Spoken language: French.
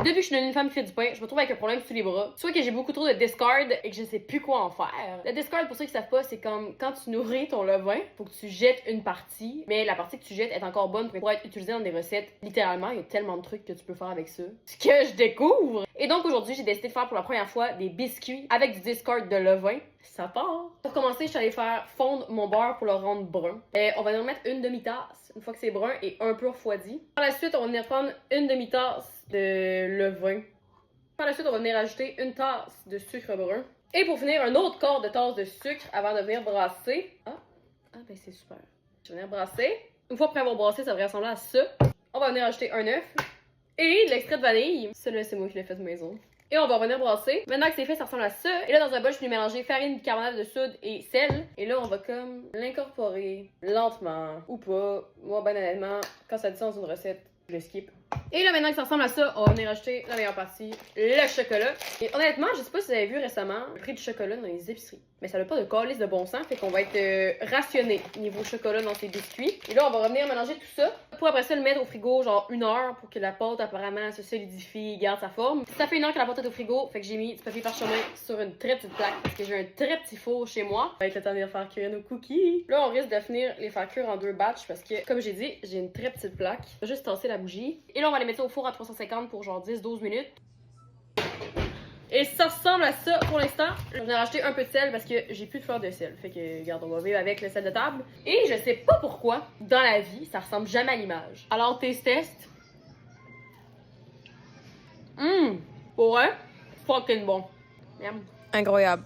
Depuis que je suis une femme qui fait du pain, je me trouve avec un problème sous les bras. Soit que j'ai beaucoup trop de discard et que je sais plus quoi en faire. Le discard, pour ceux qui savent pas, c'est comme quand tu nourris ton levain, faut que tu jettes une partie, mais la partie que tu jettes est encore bonne pour être utilisée dans des recettes. Littéralement, il y a tellement de trucs que tu peux faire avec ça. Ce que je découvre! Et donc aujourd'hui, j'ai décidé de faire pour la première fois des biscuits avec du discard de levain. Ça part! Pour commencer, je suis allée faire fondre mon beurre pour le rendre brun. On va en mettre une demi-tasse une fois que c'est brun et un peu refroidi. Par la suite, on va venir prendre une demi-tasse de levain. Par la suite, on va venir ajouter une tasse de sucre brun. Et pour finir, un autre quart de tasse de sucre avant de venir brasser. Ben c'est super. Je vais venir brasser. Une fois après avoir brassé, ça devrait ressembler à ça. On va venir ajouter un œuf et de l'extrait de vanille. Celui-là, c'est moi qui l'ai fait maison. Et on va revenir brasser. Maintenant que c'est fait, ça ressemble à ça. Et là, dans un bol, je vais mélanger farine, bicarbonate de soude et sel. Et là, on va comme l'incorporer lentement ou pas. Moi, ben honnêtement, quand ça dit ça dans une recette, je skip. Et là, maintenant que ça ressemble à ça, on va venir ajouter la meilleure partie, le chocolat. Et honnêtement, je sais pas si vous avez vu récemment le prix du chocolat dans les épiceries. Mais ça n'a pas de calice de bon sens, fait qu'on va être rationné niveau chocolat dans ces biscuits. Et là, on va revenir mélanger tout ça pour après ça le mettre au frigo genre 1 heure pour que la pâte apparemment se solidifie, garde sa forme. Ça fait 1 heure que la pâte est au frigo, fait que j'ai mis du papier parchemin sur une très petite plaque parce que j'ai un très petit four chez moi. Ça va être le temps de faire cuire nos cookies. Là, on risque de finir les faire cuire en 2 batchs parce que, comme j'ai dit, j'ai une très petite plaque. Je vais juste tasser la bougie. Et là, on va les mettre au four à 350 pour genre 10-12 minutes. Et ça ressemble à ça pour l'instant. Je vais venir acheter un peu de sel parce que j'ai plus de fleur de sel. Fait que, regarde, on va vivre avec le sel de table. Et je sais pas pourquoi, dans la vie, ça ressemble jamais à l'image. Alors, taste test. Pour vrai, fucking bon. Miam. Incroyable.